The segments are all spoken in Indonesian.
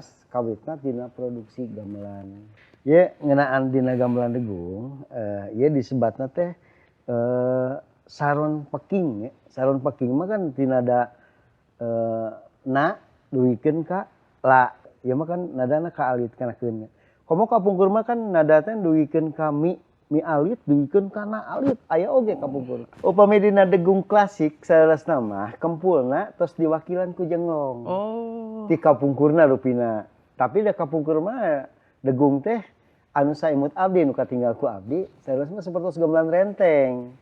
pas kawitna tina produksi gamelan. Ye ngeunaan dina gamelan degung, ieu disebatna teh saron peking ya. Saron peking mah kan tina da na duwikeun ka la. Ieu mah kan nadana ka alit kanakeun. Komo kapungkur mah kan nada teh duwikeun ka mi alit duwikeun kana alit aya oge kapungkur. Upami dina degung klasik saeuleusna mah kempulna tos diwakilan ku jenglong. Oh. Ti kapungkurna rupina. Tapi da kapungkur mah degung teh anu saimut abdi nu katinggal ku abdi saeuleusna sapertos gamelan renteng.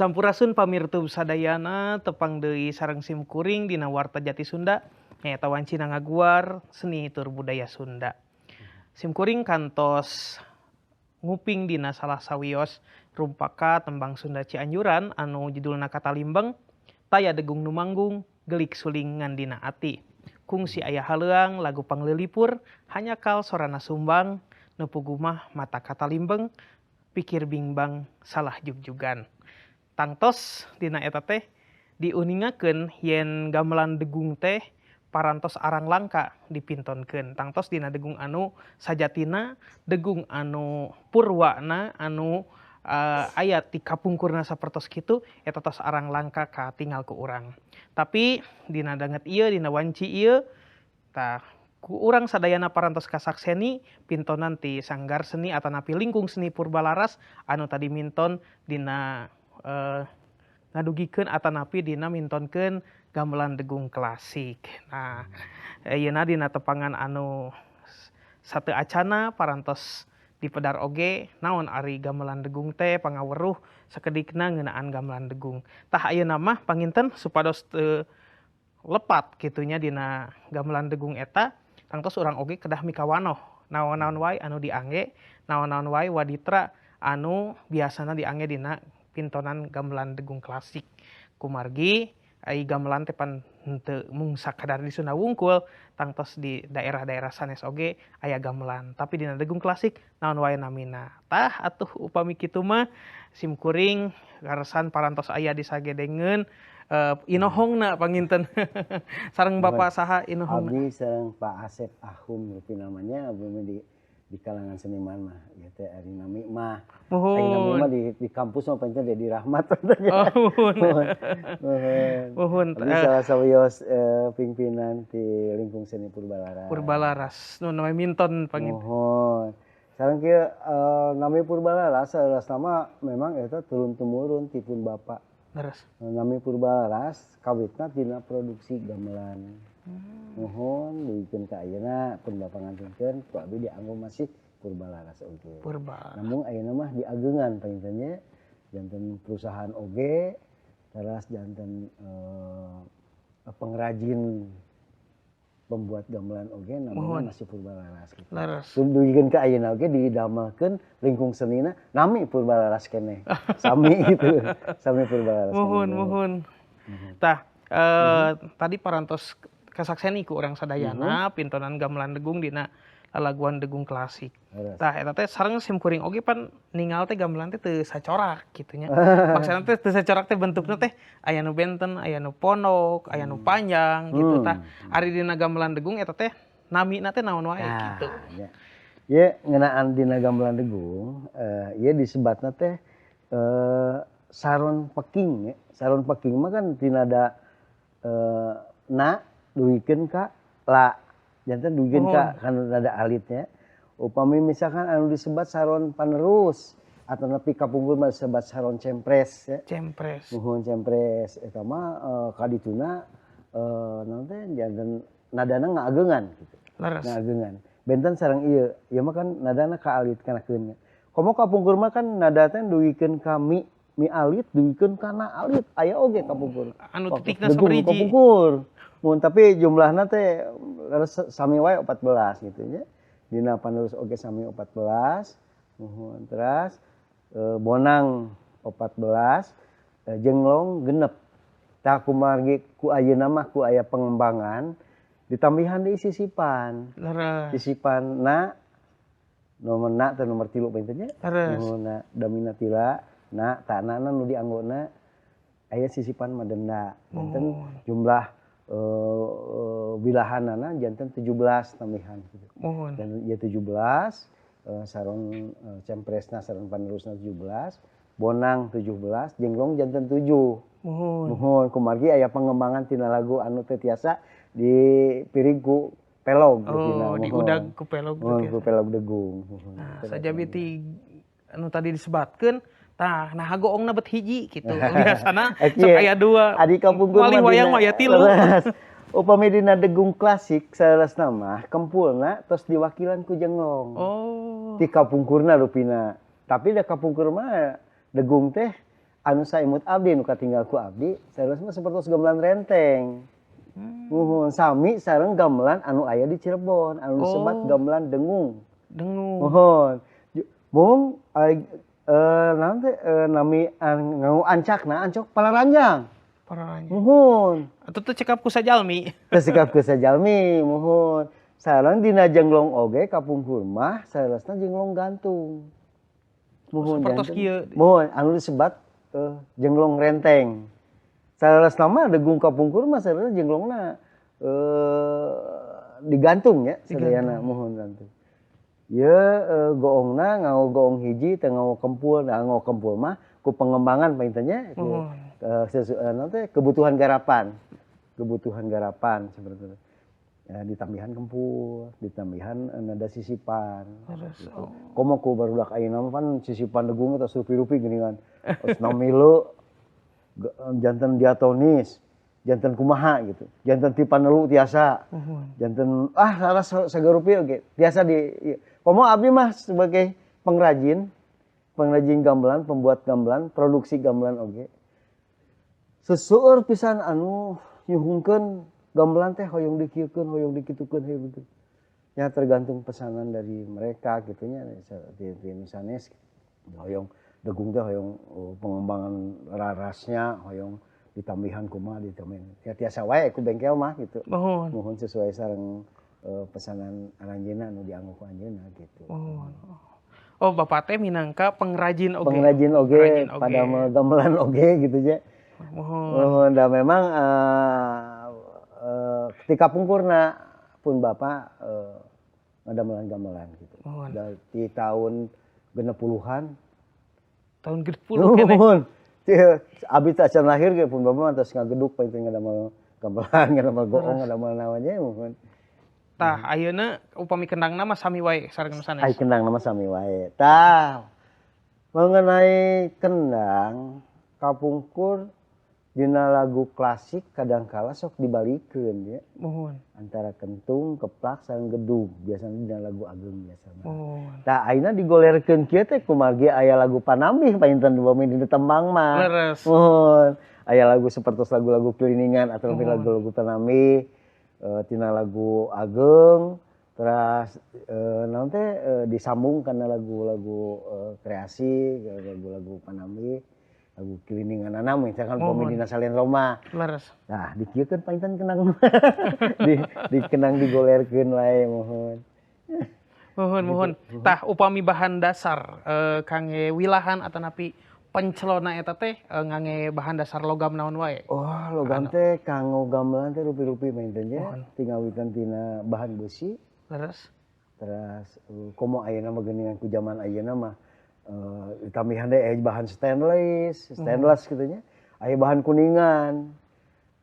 Sampurasun pamirtu sadayana tepang deui sareng simkuring dina Warta Jati Sunda nyaeta wancina ngaguar seni tur budaya Sunda. Simkuring kantos nguping dina salah sawios rumpaka tembang Sunda Cianjuran anu judulna Katalimbeng taya degung numanggung gelik suling ngandina ati. Kungsi aya haleuang lagu panglilipur hanya kal sorana sumbang nepugumah mata Katalimbeng pikir bimbang salah jugjugan. Tangtos dina eta teh diuningakeun yen gamelan degung teh parantos arang langka dipintonkeun. Tangtos dina degung anu sajatina degung anu purwana anu aya ti kapungkurna sapertos kitu eta tos arang langka katinggal ku urang. Tapi dina danget ieu dina wanci ieu tah ku urang sadayana parantos kasakseni pintonan ti Sanggar Seni atanapi Lingkung Seni Purbalaras anu tadi minton dina ngadugikeun atanapi dina mintonkeun gamelan degung klasik. Nah, ayeuna dina tepangan anu sateu acana parantos dipedar oge naon ari gamelan degung teh pangaweruh sakedikna ngeunaan gamelan degung. Tah ayeuna mah panginten supados teu lepat kitunya dina gamelan degung eta tangtos urang oge kedah mikawanoh naon-naon wae anu diangge, naon-naon wae waditra anu biasana diangge dina pintonan gamelan degung klasik. Kumargi ai gamelan teh pan henteu mung sakadar di Sunda Wungkul tangtos di daerah-daerah sanes oge aya gamelan. Tapi dina degung klasik naon wae namina. Tah atuh upami kitu mah simkuring garesan parantos aya disagedengeun inohongna panginten. Sareng Bapak saha inohongna? Abdi sareng Pak Asep Ahum rupi namanya abdi di kalangan seniman mah ya teh ari nami mah ari nami mah di kampus mah pancen Dedi Rahmat Muhun salah sawios pimpinan ti Lingkung Seni Purbalaras nu namanya minton panginten mohon sareng kieu nami Purbalaras saeus nama memang eta turun temurun ti pun bapak leres nami Purbalaras kawitna tina produksi gamelan. Mohon duikeun ka ayeuna pun bapak ngantunkeun ku abdi dianggo masih Purbalaras oge. Namun ayeuna mah diageungan pangintennya janten perusahaan oge teras janten pengrajin pembuat gamelan oge namanya masih Purbalaras gitu. Leres. Duikeun ka ayeuna oge didamelkeun Lingkung Senina nami Purbalaras keneh. Sami gitu. Sami Purbalaras. Muhun. Tah tadi parantos kasakseni ku urang sadayana pintonan gamelan degung dina lalaguan degung klasik. Leres. Tah eta teh sareng simkuring oge pan ningal teh gamelan teh teu sacorak kitu nya. Maksudna teh teu sacorak teh bentukna teh aya nu benten, aya nu pondok, aya nu panjang gitu tah. Ari dina gamelan degung eta teh namina teh naon wae gitu. Ya. Ye ngeunaan dina gamelan degung, ieu disebatna teh saron peking ya. Saron peking mah kan tina da na duikeun ka la. Janten duikeun ka kana nada alitnya. Upami misalkan anu disebat saron panerus atau nepi kapungkur mah disebat saron cempres ya. Cempres. Nuhun cempres eta mah kadituna naon teh janten nadana ngaageungan gitu. Leres. Ngaageungan. Benten sareng ieu, ieu mah kan nadana kaalit kanakeun. Komo kapungkur mah kan nada teh duikeun ka mi alit duikeun kana alit. Aya oge kapungkur. Anu titikna saberiji. Kapungkur. Mun tapi jumlahna teh sami wae 14 gitu nya. Dina panerus oge sami 14. Nuhun. Teras bonang 14, jenglong genep. Tah kumargi ku ayeuna mah ku aya pengembangan ditambihan di sisipan. Leres. Sisipan na nomor na teh nomor 3 paling teh nya. Nuhunna damina tila na tanana nu dianggona aya sisipan madenda. Janten jumlah bilahanana janten 17 tambihan gitu. Dan ieu 17 saron cempresna saron panerusna 17, bonang 17, jenglong janten 7. Nuhun kumargi aya pengembangan tina lagu anu teh tiasa dipiring ku pelog oh, diudag ku pelog ku pelog degung. Nah, sajabi ti anu tadi disebutkeun tah nah hagoongna bet hiji gitu. Biasana sok aya 2. Adi kapungkur mah wayang mah aya 3. Upami dina degung klasik salasna mah kempulna tos diwakilan ku jenglong. Oh. Ti kapungkurna rupina. Tapi da kapungkur mah degung teh anu saimut abdi nu katinggal ku abdi salasna sapertos gamelan renteng. Nuhun sami sareng gamelan anu aya di Cirebon anu disebat gamelan dengung. Nuhun. Mung naon teh nami nganggo ancakna ancok palaranjang. Muhun. Atuh teh cekap ku sajalmi. Teu cekap ku sajalmi, muhun. Sareng dina jenglong oge kapungkur mah saresna jenglong gantung. Muhun sapertos kieu. Muhun anu disebat jenglong renteng. Saresna mah degung kapungkur mah saresna jenglongna digantung ya sadayana muhun gantung. Ieu goongna nganggo goong hiji teu nganggo kempul, nganggo kempul mah ku pengembangan paling teh nya. Kebutuhan garapan seperti itu. Ya, ditambihan kempul, ditambihan nada sisipan. Gitu. Komo ku barudak ayeuna mah pan sisipan degung eta rupi-rupi geuningan. Tos namilu janten diatonis, janten kumaha gitu. Janten ti panelu tiasa. Janten salah sagarupi oge. Tiasa di komo abdi mah sebagai pengrajin gamelan, pembuat gamelan, produksi gamelan oge. Seseueur pisan anu nyuhungkeun gamelan teh hoyong dikieukeun, hoyong dikitukeun heuh begitu. Ya tergantung pesanan dari mereka gitu nya di misalnya hoyong degung teh hoyong pengembangan rarasnya, hoyong ditambihan kumaha ditambihan. Ya tiasa wae ku bengkel mah gitu. Mohon sesuai sareng pesanan aranjeunna anu dianggo ku anjeunna gitu. Oh, Bapak teh minangka pengrajin oge. Pengrajin oge, pada gamelan oge gitu nya. Mohon da memang ketika pungkurna pun Bapak ngadamelan-gamelan gitu. Di tahun 60-an. Tahun 60 keneh. Mohon. Abdi teh acan lahir ge pun Bapak mantos ngageduk paling teh ngadamel gamelan, ngadamel goong, ngadamel naon nya mohon. Tah ayeuna upami kendangna mah sami wae sareng nu sanes. Ai kendangna mah sami wae. Tah mengenai kendang kapungkur dina lagu klasik kadangkala sok dibalikeun ya. Antara kentung, keplak sareng gedung biasana dina lagu ageung biasana. Tah ayeuna digolerkeun kieu teh kumargi aya lagu panambih painten upami dina tembang mah. Leres. Mohon. Aya lagu sapertos lagu-lagu keliningan atau lagu-lagu panambih tina lagu ageung terus naon teh disambung kana lagu-lagu kreasi, lagu-lagu panambih. Lagu kelininganana misalkan upami dina Salen Roma. Leres. Nah, dikieukeun painten kenang. Dikenang digolerkeun wae mohon. Muhun. Tah upami bahan dasar kangge wilahan atanapi pencelona eta teh ngangge bahan dasar logam naon wae. Oh, logam teh kanggo gamelan teh rupi-rupi mainten nya. Mohon. Tinggal witan tina bahan besi. Terus Terus komo ayeuna mah geuningan ku zaman ayeuna mah ditambihan deh bahan stainless kitu nya. Aya bahan kuningan.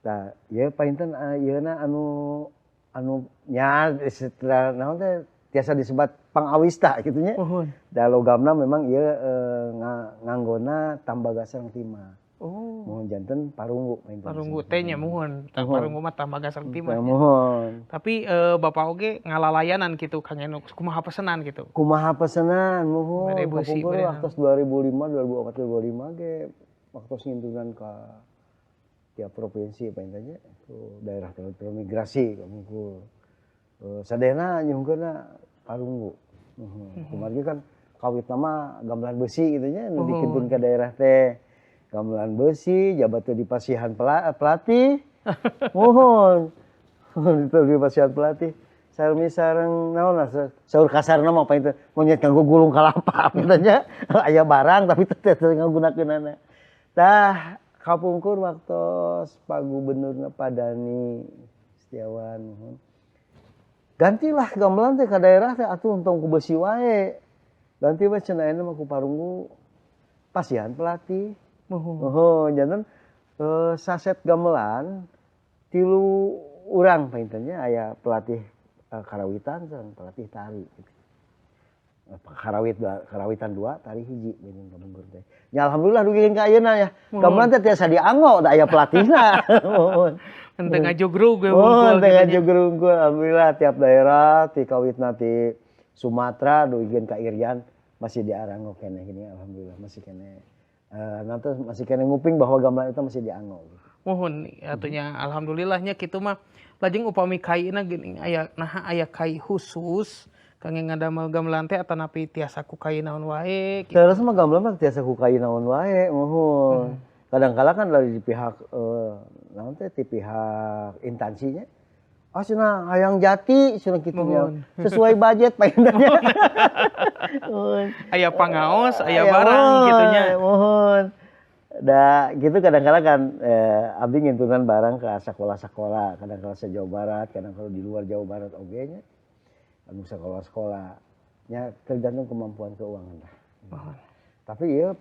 Tah, ieu painten ayeuna anu nya setelah naon teh tiasa disebut pangawista kitu nya. Muhun. Da logamna memang ieu nganggona tambaga sareng timah. Oh. Mohon janten parunggu painten. Parunggu teh nya muhun. Tah parunggu mah tambaga sareng timah. Mohon. Tapi Bapak oge ngalalayanan gitu Kang Eno kumaha pesenan gitu. Kumaha pesenan mohon Bade beusi, kapungkur bade waktu 2005 2004 2005 ge waktu ngintunan ka tiap provinsi painten nya ku daerah transmigrasi kapungkur. Sadayana nyungkeunna parunggu. Kumargi kan kawit nama gamelan besi gitu nya nu dikentun ka daerah teh. Gamelan besi jabat teh di pasihan pelatih. Mohon. Itu di pasihan pelatih. Sarmi sareng naon saur kasarna mah painten monyet kanggo gulung kalapa kitu nya. Aya barang tapi teu ngagunakeunana. Tah kapungkur waktos Pak Gubernurna Padani Setiawan mohon. Gantilah gamelan teh ka daerah teh atuh entong ku besi wae. Ganti we cenah ayeuna mah ku parunggu pasihan pelatih. Muhun. Janten saset gamelan 3 urang painten nya aya pelatih karawitan sareng pelatih tari gitu. Karawitan 2, tari 1 beunang kapungkur teh. Nya alhamdulillah dugikeun ka ayeuna ya. Gamelan teh tiasa dianggo da aya pelatihna. Henteu ngajugrug we Oh, teu ngajugrug alhamdulillah tiap daerah ti kawitna ti Sumatera dugikeun ka Irian masih diaranggo keneh gini alhamdulillah masih keneh. Nanti masih kena nguping bahwa gamelan itu masih dianggo. Mohon atunya alhamdulillahnya kitu mah lajeng upami kaina geuning aya naha aya kai khusus kangge ngadamel gamelan teh atanapi tiasa ku kai naon wae kitu. Terus mah gamelan mah tiasa ku kai naon wae mohon. Kadang-kala kan dari pihak naon teh ti pihak instansinya. Oh cenah hayang jati cenah kitu nya. Sesuai budget paintennya. Aya pangaos, aya barang kitu nya. Mohon. Da gitu kadang-kala kan abdi ngintunan barang ke sekolah-sekolah, kadang-kala se-Jawa Barat, kadang-kala di luar Jawa Barat oge nya. Anu sekolah-sekolah. Nya tergantung kemampuan keuangan lah. Tapi ieu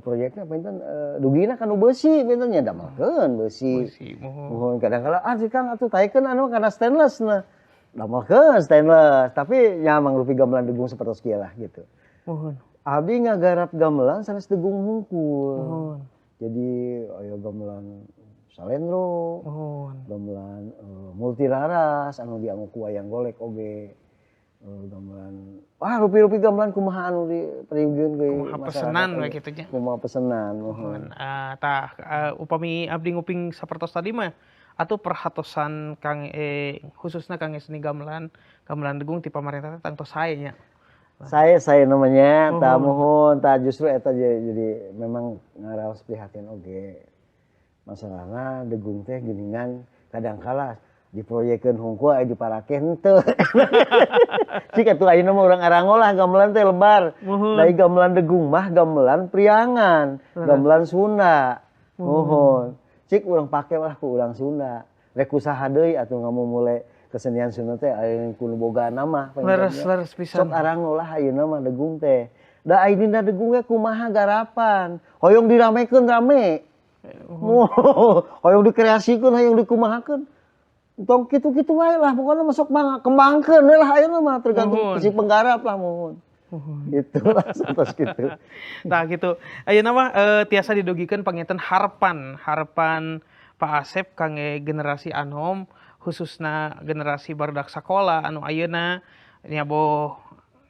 proyekna painten dugina kanu beusi painten nya damelkeun beusi. Mohon kadang-kala si Kang atuh taekeun anu kana stainless na. Damelkeun stainless, tapi nya mangrupi gamelan degung sapertos kieu lah gitu. Mohon. Abdi ngagarap gamelan sanes degung hungkul. Mohon. Jadi aya gamelan salendro, gamelan multiraras anu dianggo ku wayang golek oge. Gamelan rupi-rupi gamelan kumaha anu diperiugieun ke kumaha pesenan we kitu nya. Kumaha pesenan mohon. Tah upami abdi nguping sapertos tadi mah atuh perhatosan Kang khususna Kang seni gamelan degung ti pamarentah teh tangtos sae nya. Saya namanya tah mohon tah justru eta jadi memang ngaraos prihatin oge. Masalahna degung teh geuningan kadangkala diproyekkeun hungkul aya diparake henteu. Cik atuh ayeuna mah urang arango lah gamelan teh lebar. Da gamelan degung mah gamelan priangan, gamelan Sunda. Mohon. Cik urang pake lah ku urang Sunda. Rek usaha deui atuh ngamumule kesenian Sunda teh aya kudu boga nama. Leres pisan. Sok arango lah ayeuna mah degung teh. Da ayeuna degung ge kumaha garapan. Hoyong diramekeun rame. Hoyong dikreasikeun, hoyong dikumahakeun. Tong kitu-kitu wae lah pokoknya masuk kembangkeun we lah ayeuna mah tergantung si penggarap lah mohon. Gitu lah satos kitu. Nah gitu. Ayeuna mah tiasa didugikeun panginten harapan Pak Asep kangge generasi anom khususna generasi barudak sakola anu ayeuna nya boh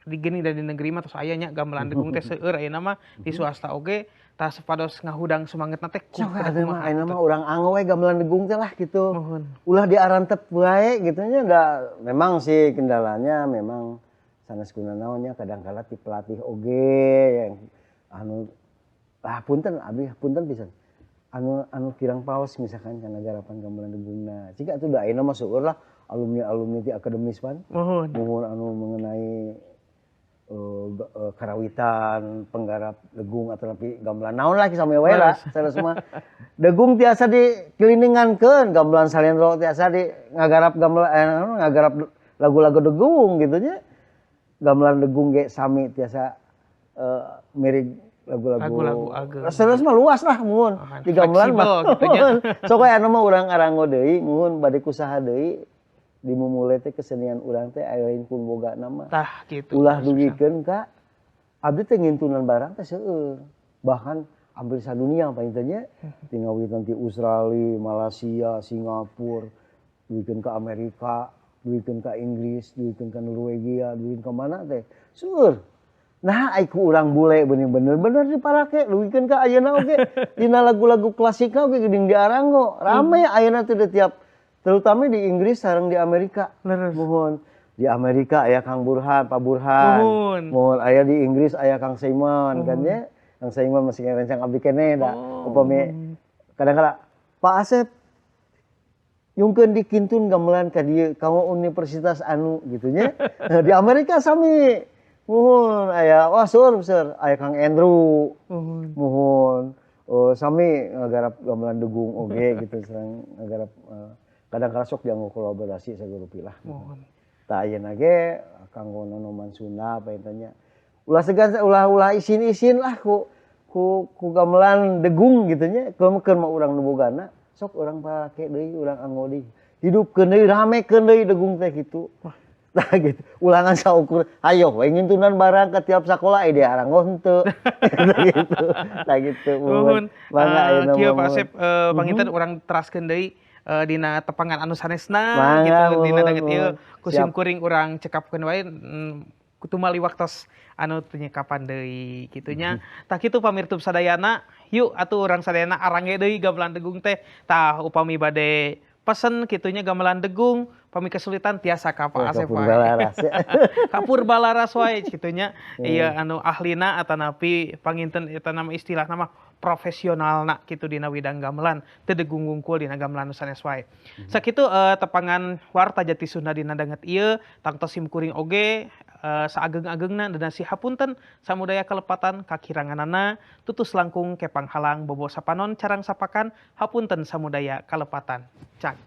di geuning dan di negeri mah tos aya nya gamelan degung teh seueur ayeuna mah di swasta oge tah sapados ngahudang semangatna teh kumaha ayeuna mah urang anggo we gamelan degung teh lah gitu. Ulah diarantep wae gitu nya da memang sih kendalanya memang sanes kunaon nya kadang-kala ti pelatih oge yang anu punten abdi punten pisan. Anu kirang paos misalkan kana garapan gamelan degungna. Cika atuh da ayeuna mah seueur lah alumni di akademis pan. Mohon. Mohon anu mengenai karawitan, penggarap degung atau tapi gamelan naon lagi sama wae lah semua. Degung tiasa dikeliningankeun, gamelan salendro tiasa di ngagarap gamelan ngagarap lagu-lagu degung gitu nya. Gamelan degung ge sami tiasa mirip lagu-lagu ageng. Serius mah luas lah muhun. Di gamelan mah. Gitu nya. Sok aya mah urang arango deui muhun bade kusaha deui. Dimumulai teh kesenian urang teh aya lain pun boga nama. Tah gitu. Ulah dugikeun ka abdi teh ngintunan barang teh seueur. Bahkan hampir sadunia apa intanya tinggal witan ti Australia, Malaysia, Singapura, dugikeun ka Amerika, dugikeun ka Inggris, dugikeun ka Norwegia, dugikeun ka mana teh. Seueur. Nah, ai ku urang bule bener-bener diparake dugikeun ka ayeuna oge dina lagu-lagu klasikna oge geuning diaranggo. Rame ayeuna teh tiap terutama di Inggris sareng di Amerika. Mohon di Amerika aya Kang Burhan, Pak Burhan. Mohon aya di Inggris aya Kang Simon kan ya. Kang Simon masih rencang abdi keneh da. Upami kadang-kadang Pak Asep nyungkeun dikintun gamelan ka dieu ka universitas anu gitu nya. Di Amerika sami. Mohon aya wah seur aya Kang Andrew. Mohon sami ngagarap gamelan degung oge gitu sareng ngagarap kadang-kadang sok dianggo kolaborasi sagurupi lah. Tah ayeuna ge kanggo nonoman Sunda apa tanya. Ulah segan ulah isin-isin lah ku gamelan degung gitu nya. Keun mah urang nu bogana sok urang pake deui urang anggo deui. Hidupkeun deui ramekeun deui degung teh kitu. Tah gitu. Ulangan saukur hayo we ngintunan barang ka tiap sakola ide aranggo henteu. Gitu. Tah gitu. Mohon. Mangga ayeuna Kieu Pak Asep panginten urang teraskeun deui dina tepangan anu sanesna gitu dina daget ieu kusim kuring urang cekapkeun wae kutumali waktos anu teu nyekapan deui kitu nya. Tah kitu pamirtub sadayana, yuk atuh urang sadayana arange deui gamelan degung teh. Tah upami bade pesen kitu nya gamelan degung, pami kesulitan tiasa ka Pak Asep wae. Kapur balaras wae kitu nya. Ieu anu ahlina atanapi panginten eta nama istilah nama profesionalna kitu dina widang gamelan teu degung wungkul dina gamelan nu sanes wae. Sakitu tepangan warta Jati Sunda dina danget ieu tangtos simkuring oge saageng-ageungna dan sihapunten samudaya kalepatan kakiranganana tutus langkung kepang halang bobo sapanon carang sapakan hapunten samudaya kalepatan. Cak.